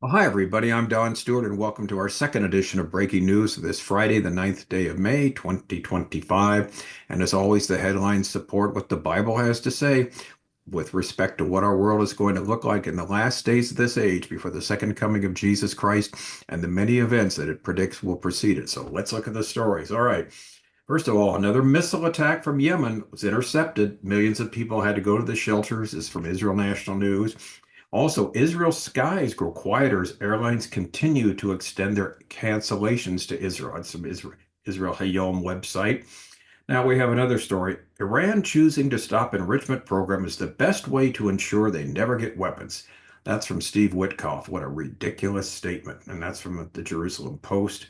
Well, hi, everybody. I'm Don Stewart, and welcome to our second edition of Breaking News this Friday, the 9th day of May, 2025. And as always, the headlines support what the Bible has to say with respect to what our world is going to look like in the last days of this age before the second coming of Jesus Christ and the many events that it predicts will precede it. So let's look at the stories. All right. First of all, another missile attack from Yemen was intercepted. Millions of people had to go to the shelters. This is from Israel National News. Also, Israel's skies grow quieter as airlines continue to extend their cancellations to Israel. It's from Israel HaYom website. Now we have another story. Iran choosing to stop enrichment program is the best way to ensure they never get weapons. That's from Steve Witkoff. What a ridiculous statement. And that's from the Jerusalem Post.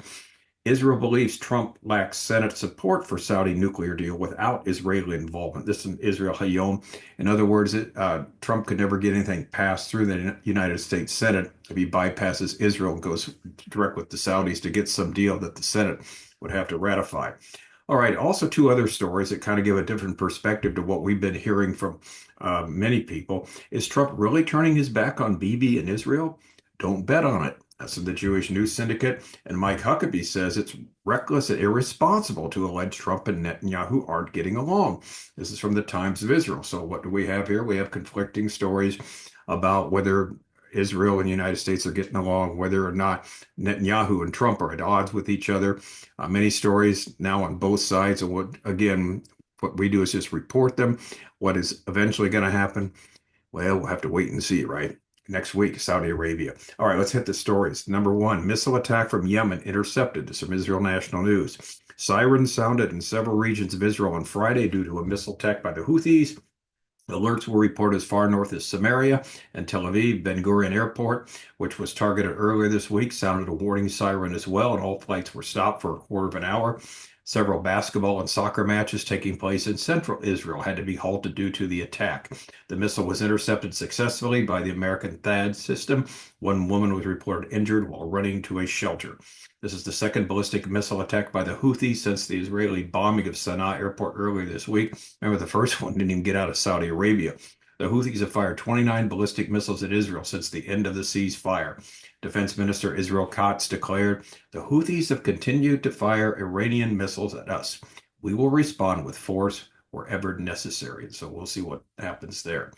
Israel believes Trump lacks Senate support for Saudi nuclear deal without Israeli involvement. This is in Israel Hayom. In other words, Trump could never get anything passed through the United States Senate if he bypasses Israel and goes direct with the Saudis to get some deal that the Senate would have to ratify. All right, also two other stories that kind of give a different perspective to what we've been hearing from many people. Is Trump really turning his back on Bibi and Israel? Don't bet on it. That's in the Jewish News Syndicate. And Mike Huckabee says it's reckless and irresponsible to allege Trump and Netanyahu aren't getting along. This is from the Times of Israel. So what do we have here? We have conflicting stories about whether Israel and the United States are getting along, whether or not Netanyahu and Trump are at odds with each other. Many stories now on both sides. And what we do is just report them. What is eventually going to happen? Well, we'll have to wait and see, right? Next week, Saudi Arabia. All right, let's hit the stories. Number one, missile attack from Yemen intercepted. This is from Israel National News. Sirens sounded in several regions of Israel on Friday due to a missile attack by the Houthis. Alerts were reported as far north as Samaria and Tel Aviv. Ben-Gurion Airport, which was targeted earlier this week, sounded a warning siren as well, and all flights were stopped for a quarter of an hour. Several basketball and soccer matches taking place in central Israel had to be halted due to the attack. The missile was intercepted successfully by the American THAAD system. One woman was reported injured while running to a shelter. This is the second ballistic missile attack by the Houthis since the Israeli bombing of Sana'a airport earlier this week. Remember, the first one didn't even get out of Saudi Arabia. The Houthis have fired 29 ballistic missiles at Israel since the end of the ceasefire. Defense Minister Israel Katz declared, the Houthis have continued to fire Iranian missiles at us. We will respond with force wherever necessary. So we'll see what happens there.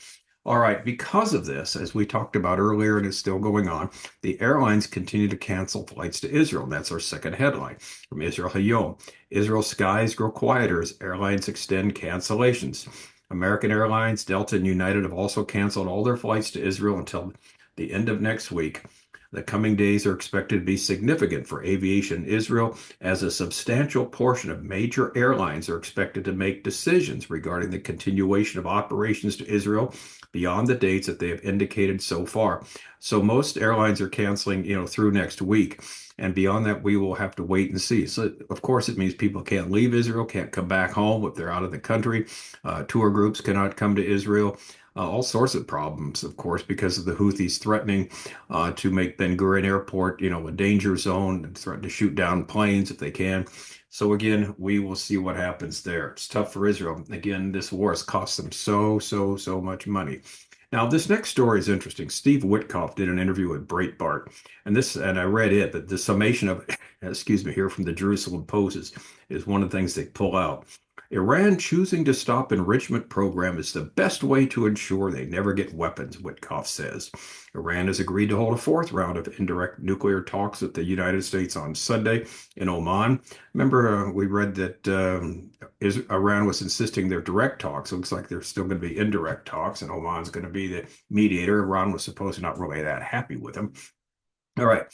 All right, because of this, as we talked about earlier and is still going on, the airlines continue to cancel flights to Israel. And that's our second headline from Israel Hayom. Israel skies grow quieter as airlines extend cancellations. American Airlines, Delta, and United have also canceled all their flights to Israel until the end of next week. The coming days are expected to be significant for aviation in Israel, as a substantial portion of major airlines are expected to make decisions regarding the continuation of operations to Israel beyond the dates that they have indicated so far. So most airlines are canceling, through next week. And beyond that, we will have to wait and see. So, of course, it means people can't leave Israel, can't come back home if they're out of the country. Tour groups cannot come to Israel. All sorts of problems, of course, because of the Houthis threatening to make Ben-Gurion Airport, a danger zone and threaten to shoot down planes if they can. So again, we will see what happens there. It's tough for Israel. Again, this war has cost them so much money. Now, this next story is interesting. Steve Witkoff did an interview with Breitbart, and I read it, but the summation of, excuse me, here from the Jerusalem Post is one of the things they pull out. Iran choosing to stop enrichment program is the best way to ensure they never get weapons, Witkoff says. Iran has agreed to hold a fourth round of indirect nuclear talks with the United States on Sunday in Oman. Remember, we read that Iran was insisting they're direct talks. It looks like there's still going to be indirect talks, and Oman's going to be the mediator. Iran was supposed to not really that happy with him. All right.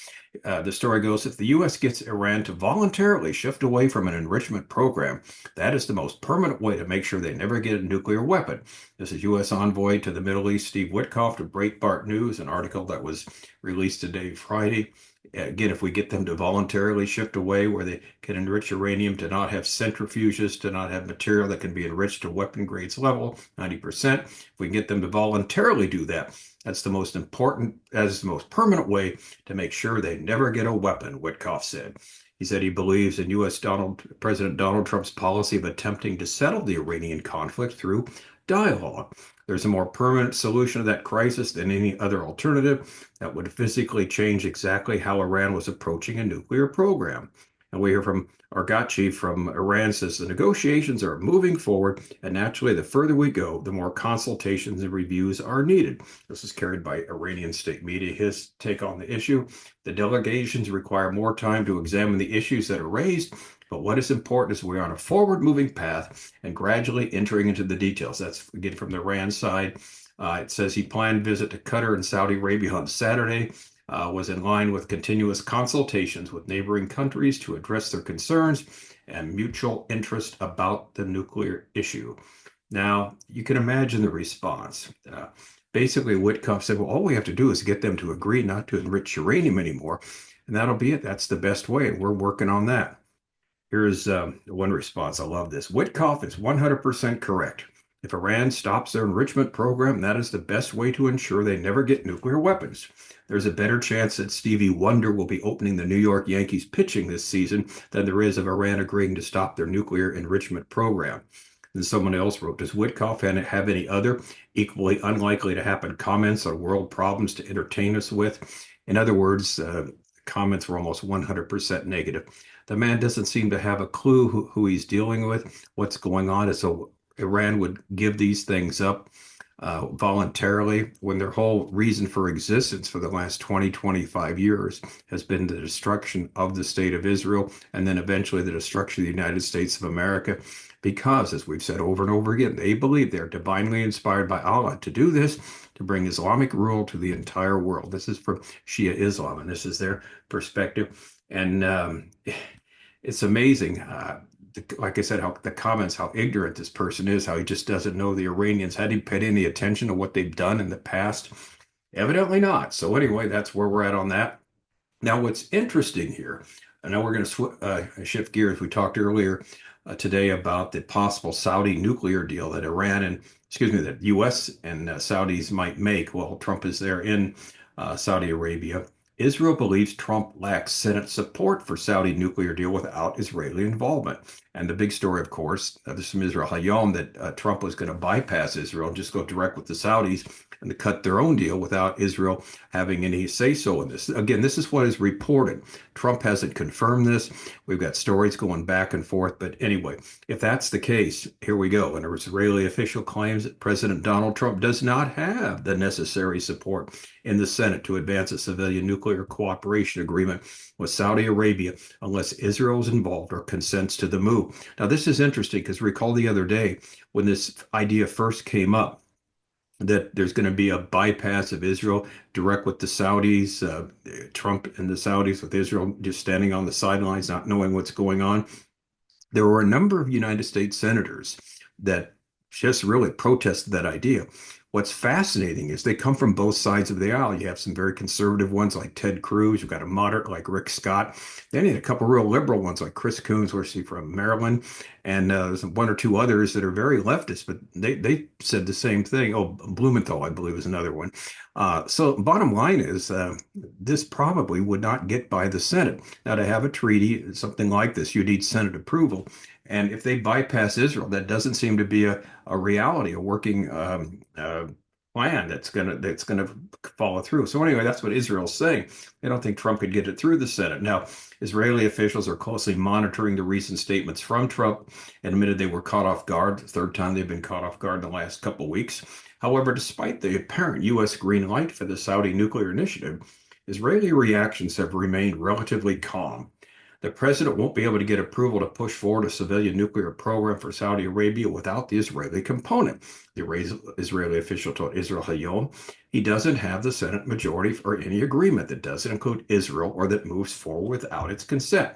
The story goes, if the U.S. gets Iran to voluntarily shift away from an enrichment program, that is the most permanent way to make sure they never get a nuclear weapon. This is U.S. envoy to the Middle East, Steve Witkoff, to Breitbart News, an article that was released today, Friday. Again, if we get them to voluntarily shift away where they can enrich uranium, to not have centrifuges, to not have material that can be enriched to weapon grades level, 90%, if we can get them to voluntarily do that, that's the most important, as the most permanent way to make sure they never get a weapon, Witkoff said. He said he believes in U.S. President Donald Trump's policy of attempting to settle the Iranian conflict through dialogue. There's a more permanent solution to that crisis than any other alternative that would physically change exactly how Iran was approaching a nuclear program. And we hear from Argachi from Iran says the negotiations are moving forward, and naturally, the further we go, the more consultations and reviews are needed. This is carried by Iranian state media. His take on the issue: the delegations require more time to examine the issues that are raised, but what is important is we're on a forward-moving path and gradually entering into the details. That's again from the Iran side. It says he planned visit to Qatar and Saudi Arabia on Saturday. Was in line with continuous consultations with neighboring countries to address their concerns and mutual interest about the nuclear issue. Now, you can imagine the response. Basically, Witkoff said, well, all we have to do is get them to agree not to enrich uranium anymore, and that'll be it. That's the best way. We're working on that. Here's one response. I love this. Witkoff is 100% correct. If Iran stops their enrichment program, that is the best way to ensure they never get nuclear weapons. There's a better chance that Stevie Wonder will be opening the New York Yankees pitching this season than there is of Iran agreeing to stop their nuclear enrichment program. And someone else wrote, does Witkoff have any other equally unlikely to happen comments on world problems to entertain us with? In other words, comments were almost 100% negative. The man doesn't seem to have a clue who he's dealing with, what's going on. And so Iran would give these things up voluntarily when their whole reason for existence for the last 20, 25 years has been the destruction of the state of Israel and then eventually the destruction of the United States of America. Because, as we've said over and over again, they believe they're divinely inspired by Allah to do this, to bring Islamic rule to the entire world. This is from Shia Islam, and this is their perspective. And it's amazing, like I said, how the comments, how ignorant this person is, how he just doesn't know the Iranians. Had he paid any attention to what they've done in the past? Evidently not. So anyway, that's where we're at on that. Now, what's interesting here, I know we're going to shift gears. We talked earlier today about the possible Saudi nuclear deal that that U.S. and Saudis might make. Well, Trump is there in Saudi Arabia. Israel believes Trump lacks Senate support for Saudi nuclear deal without Israeli involvement. And the big story, of course, this is from Israel HaYom, that Trump was going to bypass Israel and just go direct with the Saudis and to cut their own deal without Israel having any say-so in this. Again, this is what is reported. Trump hasn't confirmed this. We've got stories going back and forth. But anyway, if that's the case, here we go. An Israeli official claims that President Donald Trump does not have the necessary support in the Senate to advance a civilian nuclear cooperation agreement with Saudi Arabia unless Israel is involved or consents to the move. Now, this is interesting because recall the other day when this idea first came up, that there's going to be a bypass of Israel direct with the Saudis, Trump and the Saudis with Israel just standing on the sidelines, not knowing what's going on. There were a number of United States senators that just really protested that idea. What's fascinating is they come from both sides of the aisle. You have some very conservative ones like Ted Cruz. You've got a moderate like Rick Scott. Then you had a couple real liberal ones like Chris Coons, where's he from? Maryland. And there's one or two others that are very leftist, but they said the same thing. Oh, Blumenthal, I believe, is another one. So bottom line is this probably would not get by the Senate. Now, to have a treaty, something like this, you need Senate approval. And if they bypass Israel, that doesn't seem to be a reality, a working plan that's gonna follow through. So anyway, that's what Israel's saying. They don't think Trump could get it through the Senate. Now, Israeli officials are closely monitoring the recent statements from Trump and admitted they were caught off guard. The third time they've been caught off guard in the last couple of weeks. However, despite the apparent U.S. green light for the Saudi nuclear initiative, Israeli reactions have remained relatively calm. The president won't be able to get approval to push forward a civilian nuclear program for Saudi Arabia without the Israeli component. The Israeli official told Israel HaYom he doesn't have the Senate majority for any agreement that doesn't include Israel or that moves forward without its consent.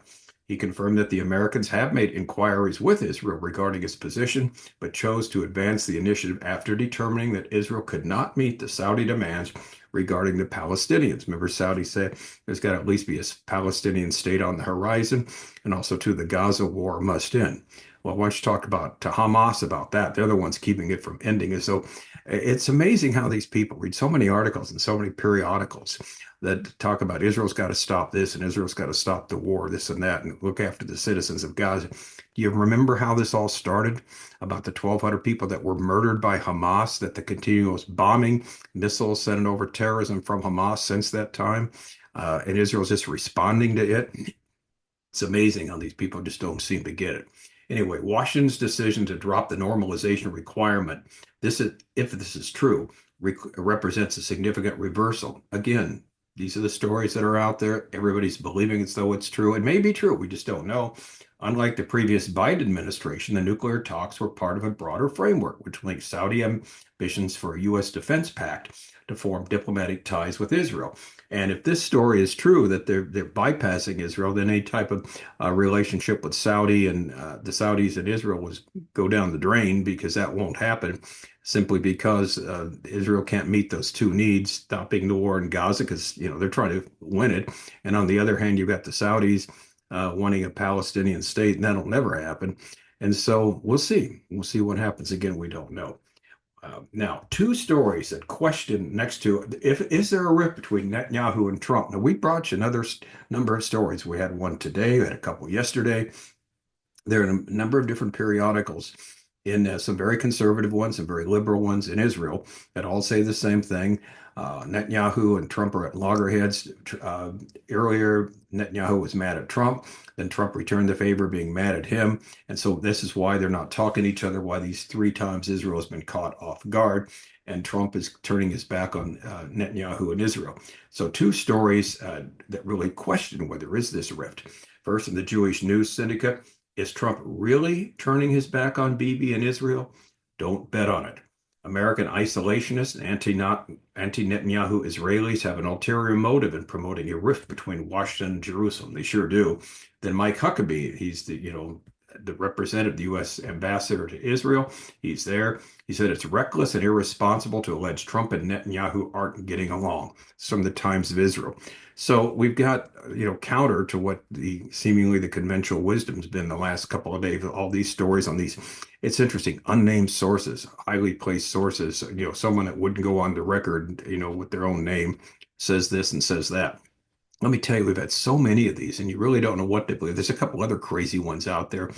He confirmed that the Americans have made inquiries with Israel regarding its position, but chose to advance the initiative after determining that Israel could not meet the Saudi demands regarding the Palestinians. Remember, Saudi said there's got to at least be a Palestinian state on the horizon, and also, too, the Gaza war must end. Well, why don't you talk about to Hamas about that? They're the ones keeping it from ending. And so it's amazing how these people read so many articles and so many periodicals that talk about Israel's got to stop this and Israel's got to stop the war, this and that, and look after the citizens of Gaza. Do you remember how this all started? About the 1,200 people that were murdered by Hamas, that the continuous bombing, missiles sending over terrorism from Hamas since that time, and Israel's just responding to it. It's amazing how these people just don't seem to get it. Anyway, Washington's decision to drop the normalization requirement, this is, if this is true, represents a significant reversal. Again, these are the stories that are out there. Everybody's believing as though it's true. It may be true. We just don't know. Unlike the previous Biden administration, the nuclear talks were part of a broader framework, which linked Saudi ambitions for a U.S. defense pact to form diplomatic ties with Israel. And if this story is true, that they're bypassing Israel, then any type of relationship with Saudi and the Saudis and Israel was go down the drain, because that won't happen simply because Israel can't meet those two needs, stopping the war in Gaza because they're trying to win it, and on the other hand, you've got the Saudis wanting a Palestinian state, and that'll never happen. And so we'll see. We'll see what happens. Again, we don't know. Now, two stories that question next to if is there a rift between Netanyahu and Trump? Now, we brought you another number of stories. We had one today, we had a couple yesterday. There are a number of different periodicals in some very conservative ones and very liberal ones in Israel that all say the same thing. Netanyahu and Trump are at loggerheads. Earlier, Netanyahu was mad at Trump. Then Trump returned the favor, being mad at him. And so this is why they're not talking to each other, why these three times Israel has been caught off guard. And Trump is turning his back on Netanyahu and Israel. So two stories that really question whether is this rift. First, in the Jewish News Syndicate, is Trump really turning his back on Bibi and Israel? Don't bet on it. American isolationists and anti-Netanyahu Israelis have an ulterior motive in promoting a rift between Washington and Jerusalem. They sure do. Then Mike Huckabee, he's the representative, the U.S. ambassador to Israel. He's there. He said it's reckless and irresponsible to allege Trump and Netanyahu aren't getting along. It's from the Times of Israel. So we've got, counter to what the seemingly the conventional wisdom's been the last couple of days, all these stories on these. It's interesting, unnamed sources, highly placed sources, someone that wouldn't go on the record, with their own name says this and says that. Let me tell you, we've had so many of these, and you really don't know what to believe. There's a couple other crazy ones out there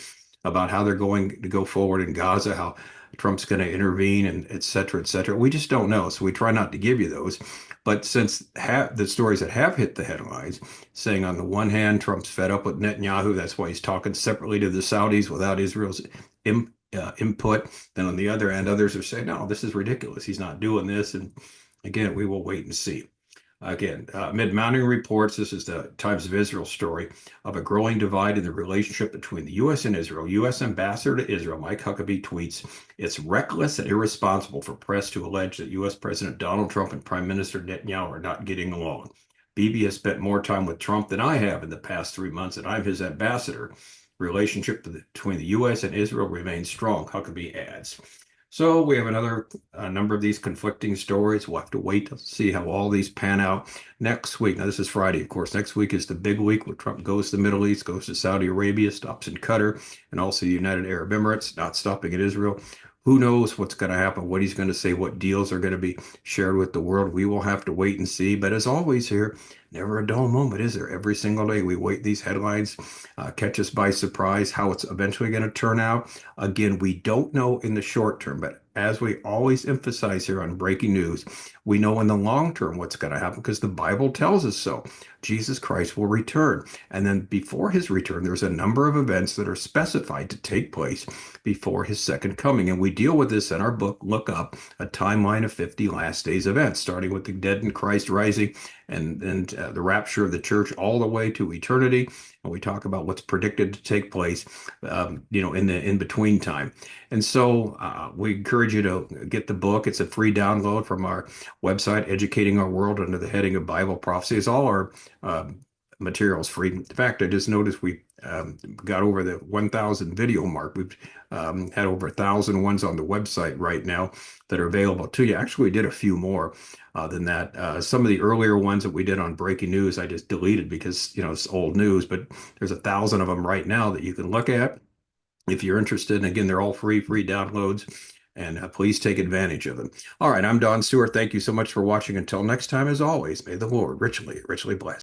about how they're going to go forward in Gaza, how Trump's going to intervene, and et cetera, et cetera. We just don't know. So we try not to give you those. But since the stories that have hit the headlines, saying on the one hand, Trump's fed up with Netanyahu, that's why he's talking separately to the Saudis without Israel's input. Then on the other hand, others are saying, no, this is ridiculous. He's not doing this. And again, we will wait and see. Again, amid mounting reports, this is the Times of Israel story of a growing divide in the relationship between the U.S. and Israel. U.S. Ambassador to Israel, Mike Huckabee, tweets, it's reckless and irresponsible for press to allege that U.S. President Donald Trump and Prime Minister Netanyahu are not getting along. Bibi has spent more time with Trump than I have in the past 3 months, and I'm his ambassador. Relationship between the U.S. and Israel remains strong, Huckabee adds. So we have another number of these conflicting stories. We'll have to wait to see how all these pan out next week. Now, this is Friday, of course. Next week is the big week where Trump goes to the Middle East, goes to Saudi Arabia, stops in Qatar, and also the United Arab Emirates, not stopping at Israel. Who knows what's going to happen, what he's going to say, what deals are going to be shared with the world. We will have to wait and see. But as always here, never a dull moment, is there? Every single day we wait these headlines, catch us by surprise, how it's eventually going to turn out. Again, we don't know in the short term, but as we always emphasize here on breaking news, we know in the long term what's going to happen because the Bible tells us so. Jesus Christ will return. And then before his return, there's a number of events that are specified to take place before his second coming. And we deal with this in our book, Look Up, a timeline of 50 last days events, starting with the dead in Christ rising and the rapture of the church all the way to eternity. And we talk about what's predicted to take place, in the in-between time. And so we encourage you to get the book. It's a free download from our website, Educating Our World, under the heading of Bible Prophecy. It's all our materials free. In fact, I just noticed we got over the 1,000 video mark. We've had over 1,000 ones on the website right now that are available to you. Actually, we did a few more than that. Some of the earlier ones that we did on breaking news, I just deleted because, it's old news, but there's 1,000 of them right now that you can look at. if you're interested. And again, they're all free downloads, and please take advantage of them. All right, I'm Don Stewart. Thank you so much for watching. Until next time, as always, may the Lord richly bless.